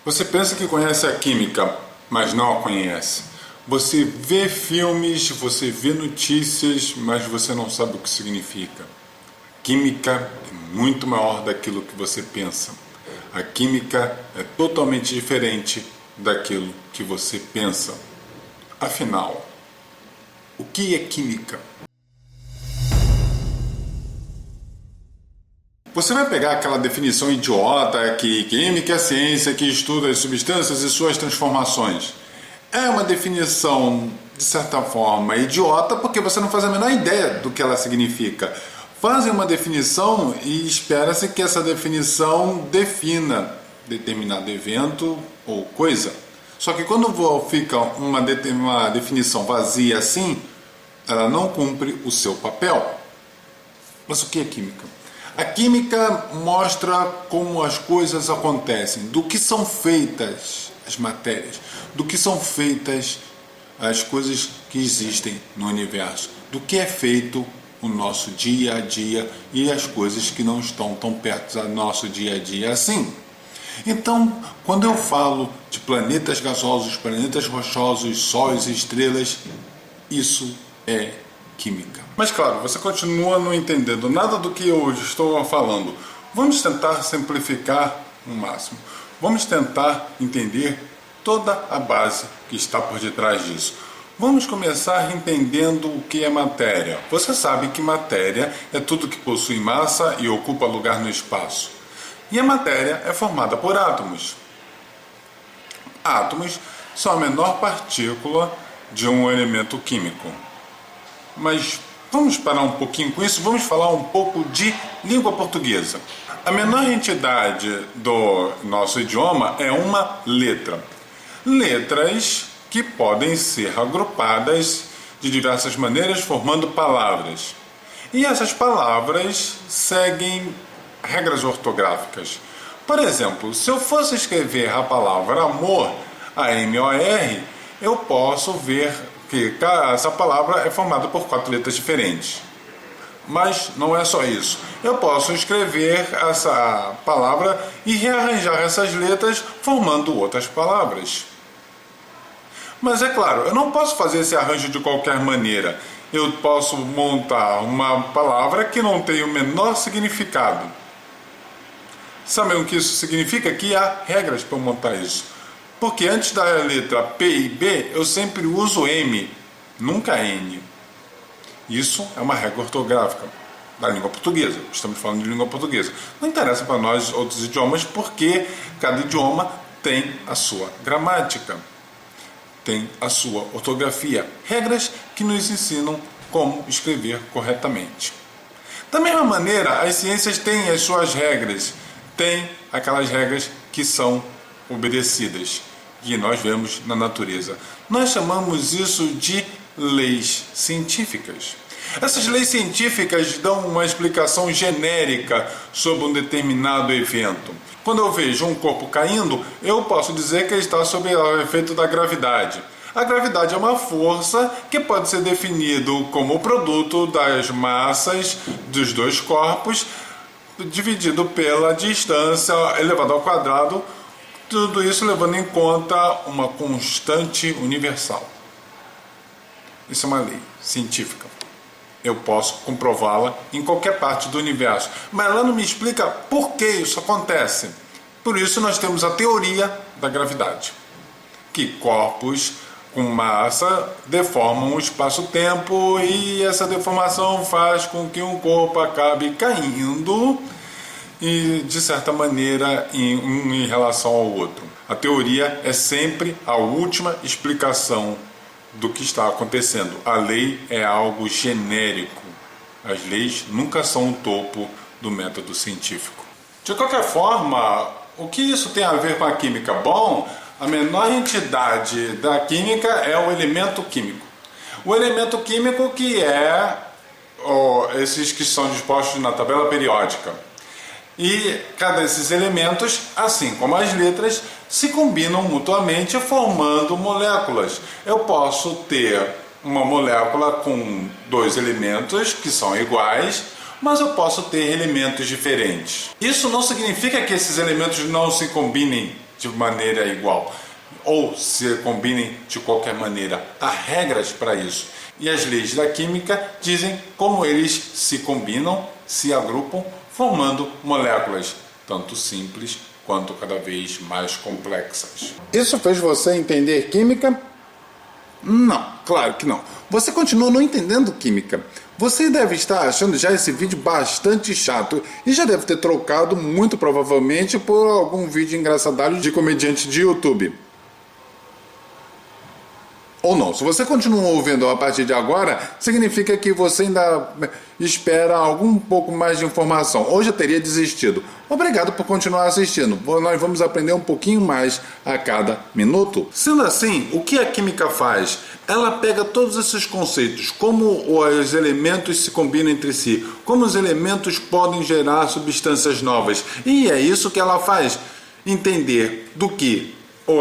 Você pensa que conhece a química, mas não a conhece. Você vê filmes, você vê notícias, mas você não sabe o que significa. Química é muito maior daquilo que você pensa. A química é totalmente diferente daquilo que você pensa. Afinal, o que é química? Você vai pegar aquela definição idiota que química é a ciência que estuda as substâncias e suas transformações. É uma definição, de certa forma, idiota porque você não faz a menor ideia do que ela significa. Fazem uma definição e espera-se que essa definição defina determinado evento ou coisa. Só que quando fica uma definição vazia assim, ela não cumpre o seu papel. Mas o que é química? A química mostra como as coisas acontecem, do que são feitas as matérias, do que são feitas as coisas que existem no universo, do que é feito o nosso dia a dia e as coisas que não estão tão perto do nosso dia a dia assim. Então, quando eu falo de planetas gasosos, planetas rochosos, sóis e estrelas, isso é química. Mas claro, você continua não entendendo nada do que eu estou falando. Vamos tentar simplificar no máximo. Vamos tentar entender toda a base que está por detrás disso. Vamos começar entendendo o que é matéria. Você sabe que matéria é tudo que possui massa e ocupa lugar no espaço. E a matéria é formada por átomos. Átomos são a menor partícula de um elemento químico. Mas vamos parar um pouquinho com isso, vamos falar um pouco de língua portuguesa. A menor entidade do nosso idioma é uma letra. Letras que podem ser agrupadas de diversas maneiras, formando palavras. E essas palavras seguem regras ortográficas. Por exemplo, se eu fosse escrever a palavra amor, A-M-O-R, eu posso ver que essa palavra é formada por 4 letras diferentes. Mas não é só isso. Eu posso escrever essa palavra e rearranjar essas letras formando outras palavras. Mas é claro, eu não posso fazer esse arranjo de qualquer maneira. Eu posso montar uma palavra que não tem o menor significado. Sabem o que isso significa? Que há regras para montar isso. Porque antes da letra P e B, eu sempre uso M, nunca N. Isso é uma regra ortográfica da língua portuguesa. Estamos falando de língua portuguesa. Não interessa para nós outros idiomas, porque cada idioma tem a sua gramática, tem a sua ortografia. Regras que nos ensinam como escrever corretamente. Da mesma maneira, as ciências têm as suas regras. Tem aquelas regras que são obedecidas, que nós vemos na natureza. Nós chamamos isso de leis científicas. Essas leis científicas dão uma explicação genérica sobre um determinado evento. Quando eu vejo um corpo caindo, eu posso dizer que ele está sob o efeito da gravidade. A gravidade é uma força que pode ser definido como o produto das massas dos dois corpos, dividido pela distância elevado ao quadrado, tudo isso levando em conta uma constante universal. Isso é uma lei científica. Eu posso comprová-la em qualquer parte do universo, mas ela não me explica por que isso acontece. Por isso nós temos a teoria da gravidade, que corpos com massa deformam o espaço-tempo e essa deformação faz com que um corpo acabe caindo e, de certa maneira, em relação ao outro. A teoria é sempre a última explicação do que está acontecendo. A lei é algo genérico. As leis nunca são o topo do método científico. De qualquer forma, o que isso tem a ver com a química? Bom, a menor entidade da química é o elemento químico. O elemento químico que é esses que são dispostos na tabela periódica. E cada desses elementos, assim como as letras, se combinam mutuamente formando moléculas. Eu posso ter uma molécula com 2 elementos que são iguais, mas eu posso ter elementos diferentes. Isso não significa que esses elementos não se combinem de maneira igual ou se combinem de qualquer maneira. Há regras para isso. E as leis da química dizem como eles se combinam, se agrupam, formando moléculas, tanto simples quanto cada vez mais complexas. Isso fez você entender química? Não, claro que não. Você continua não entendendo química. Você deve estar achando já esse vídeo bastante chato e já deve ter trocado, muito provavelmente, por algum vídeo engraçadalho de comediante de YouTube. Ou não, se você continua ouvindo a partir de agora, significa que você ainda espera algum pouco mais de informação, ou já teria desistido. Obrigado por continuar assistindo, nós vamos aprender um pouquinho mais a cada minuto. Sendo assim, o que a química faz? Ela pega todos esses conceitos, como os elementos se combinam entre si, como os elementos podem gerar substâncias novas, e é isso que ela faz, entender do que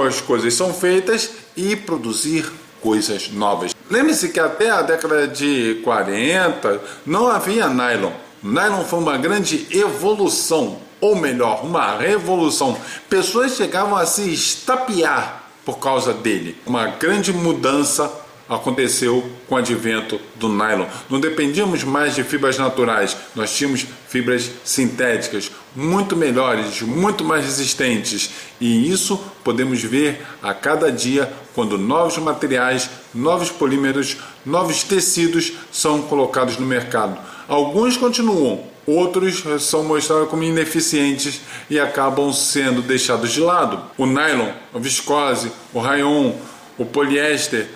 as coisas são feitas e produzir coisas novas. Lembre-se que até a década de 40 não havia nylon. Nylon foi uma grande evolução, ou melhor, uma revolução. Pessoas chegavam a se estapear por causa dele. Uma grande mudança aconteceu com o advento do nylon. Não dependíamos mais de fibras naturais, nós tínhamos fibras sintéticas, muito melhores, muito mais resistentes. E isso podemos ver a cada dia quando novos materiais, novos polímeros, novos tecidos são colocados no mercado. Alguns continuam, outros são mostrados como ineficientes e acabam sendo deixados de lado. O nylon, a viscose, o rayon, o poliéster,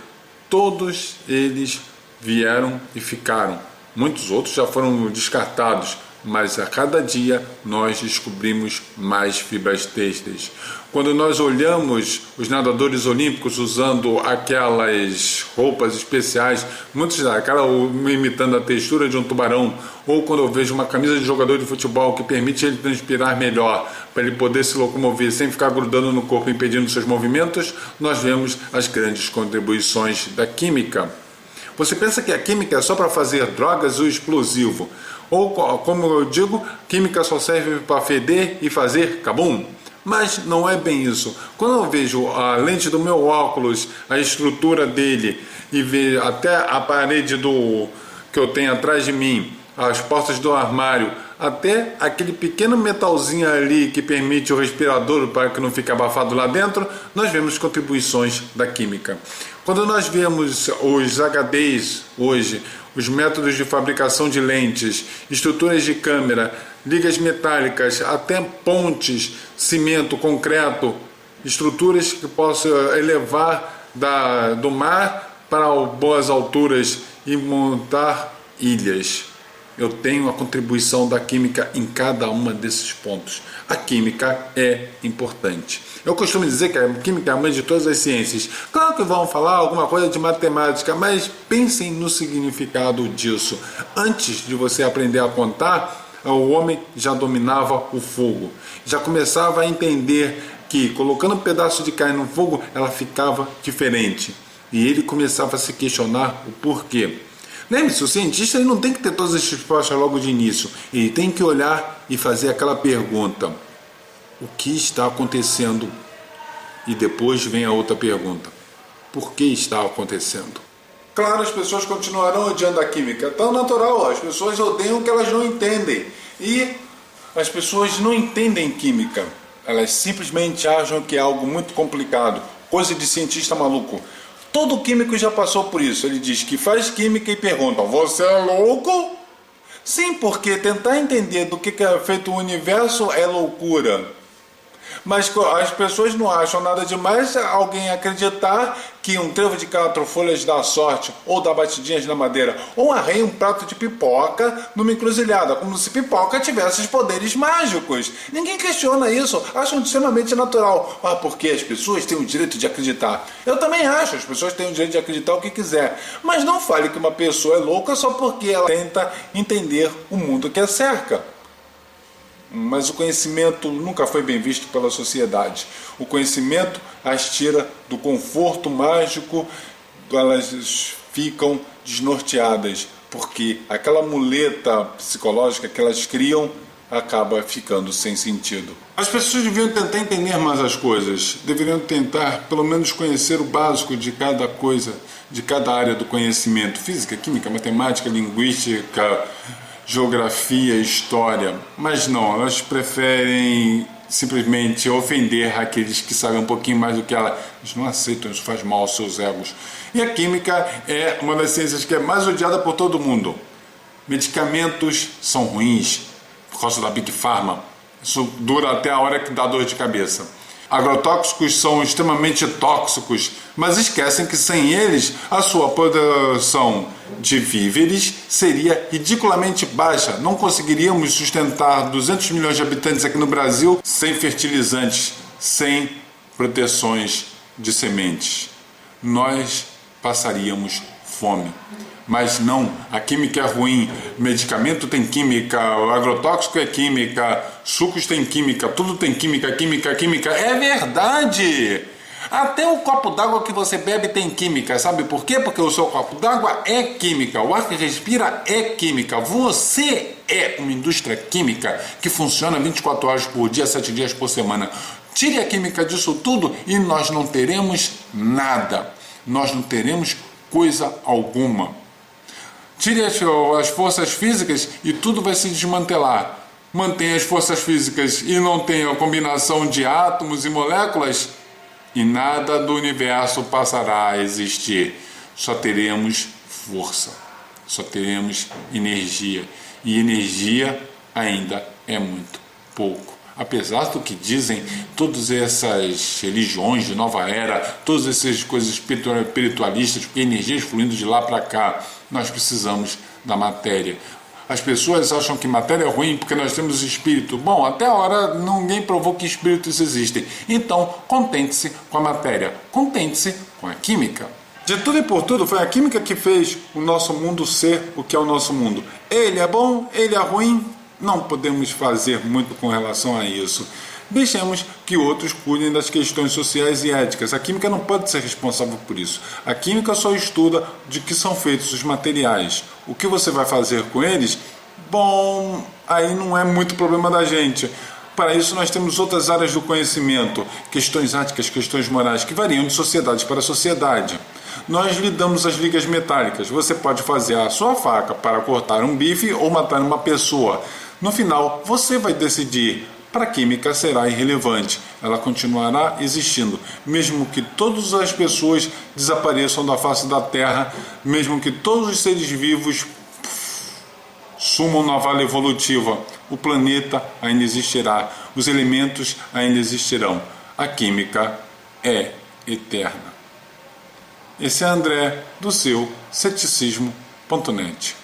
todos eles vieram e ficaram. Muitos outros já foram descartados, mas a cada dia nós descobrimos mais fibras têxteis. Quando nós olhamos os nadadores olímpicos usando aquelas roupas especiais, muitos da cara imitando a textura de um tubarão, ou quando eu vejo uma camisa de jogador de futebol que permite ele transpirar melhor, para ele poder se locomover sem ficar grudando no corpo, impedindo seus movimentos, nós vemos as grandes contribuições da química. Você pensa que a química é só para fazer drogas ou explosivo? Ou, como eu digo, química só serve para feder e fazer cabum? Mas não é bem isso. Quando eu vejo a lente do meu óculos, a estrutura dele, e vejo até a parede que eu tenho atrás de mim, as portas do armário, até aquele pequeno metalzinho ali que permite o respirador para que não fique abafado lá dentro, nós vemos contribuições da química. Quando nós vemos os HDs hoje, os métodos de fabricação de lentes, estruturas de câmera, ligas metálicas, até pontes, cimento, concreto, estruturas que possam elevar do mar para boas alturas e montar ilhas. Eu tenho a contribuição da química em cada uma desses pontos. A química é importante. Eu costumo dizer que a química é a mãe de todas as ciências. Claro que vão falar alguma coisa de matemática, mas pensem no significado disso. Antes de você aprender a contar, o homem já dominava o fogo. Já começava a entender que colocando um pedaço de carne no fogo, ela ficava diferente. E ele começava a se questionar o porquê. Lembre-se, o cientista ele não tem que ter todas as respostas logo de início. Ele tem que olhar e fazer aquela pergunta: o que está acontecendo? E depois vem a outra pergunta: por que está acontecendo? Claro, as pessoas continuarão odiando a química. É tão natural, as pessoas odeiam o que elas não entendem. E as pessoas não entendem química. Elas simplesmente acham que é algo muito complicado. Coisa de cientista maluco. Todo químico já passou por isso. Ele diz que faz química e perguntam: você é louco? Sim, porque tentar entender do que é feito o universo é loucura. Mas as pessoas não acham nada demais alguém acreditar que um trevo de 4 folhas dá sorte, ou dá batidinhas na madeira, ou arreia um prato de pipoca numa encruzilhada, como se pipoca tivesse os poderes mágicos. Ninguém questiona isso, acham extremamente natural. Ah, porque as pessoas têm o direito de acreditar. Eu também acho, as pessoas têm o direito de acreditar o que quiser. Mas não fale que uma pessoa é louca só porque ela tenta entender o mundo que a cerca. Mas o conhecimento nunca foi bem visto pela sociedade. O conhecimento as tira do conforto mágico, elas ficam desnorteadas, porque aquela muleta psicológica que elas criam acaba ficando sem sentido. As pessoas deviam tentar entender mais as coisas, deveriam tentar pelo menos conhecer o básico de cada coisa, de cada área do conhecimento: física, química, matemática, linguística, geografia, história. Mas não, elas preferem simplesmente ofender aqueles que sabem um pouquinho mais do que ela. Eles não aceitam, isso faz mal aos seus egos. E a química é uma das ciências que é mais odiada por todo mundo. Medicamentos são ruins por causa da Big Pharma. Isso dura até a hora que dá dor de cabeça. Agrotóxicos são extremamente tóxicos, mas esquecem que sem eles a sua produção de víveres seria ridiculamente baixa. Não conseguiríamos sustentar 200 milhões de habitantes aqui no Brasil sem fertilizantes, sem proteções de sementes. Nós passaríamos fome. Mas não, a química é ruim, medicamento tem química, o agrotóxico é química, sucos tem química, tudo tem química, química, química. É verdade! Até o copo d'água que você bebe tem química, sabe por quê? Porque o seu copo d'água é química, o ar que respira é química, você é uma indústria química que funciona 24 horas por dia, 7 dias por semana. Tire a química disso tudo e nós não teremos nada, nós não teremos coisa alguma. Tire as forças físicas e tudo vai se desmantelar. Mantenha as forças físicas e não tenha a combinação de átomos e moléculas e nada do universo passará a existir. Só teremos força, só teremos energia. E energia ainda é muito pouco. Apesar do que dizem todas essas religiões de nova era, todas essas coisas espiritualistas, porque energias fluindo de lá para cá, nós precisamos da matéria. As pessoas acham que matéria é ruim porque nós temos espírito. Bom, até a hora ninguém provou que espíritos existem. Então, contente-se com a matéria, contente-se com a química. De tudo e por tudo, foi a química que fez o nosso mundo ser o que é o nosso mundo. Ele é bom, ele é ruim. Não podemos fazer muito com relação a isso. Deixemos que outros cuidem das questões sociais e éticas. A química não pode ser responsável por isso. A química só estuda de que são feitos os materiais. O que você vai fazer com eles? Bom, aí não é muito problema da gente. Para isso nós temos outras áreas do conhecimento, questões éticas, questões morais, que variam de sociedade para sociedade. Nós lidamos as ligas metálicas. Você pode fazer a sua faca para cortar um bife ou matar uma pessoa. No final, você vai decidir. Para a química será irrelevante. Ela continuará existindo, mesmo que todas as pessoas desapareçam da face da Terra, mesmo que todos os seres vivos sumam na vala evolutiva. O planeta ainda existirá, os elementos ainda existirão. A química é eterna. Esse é André, do seu ceticismo.net.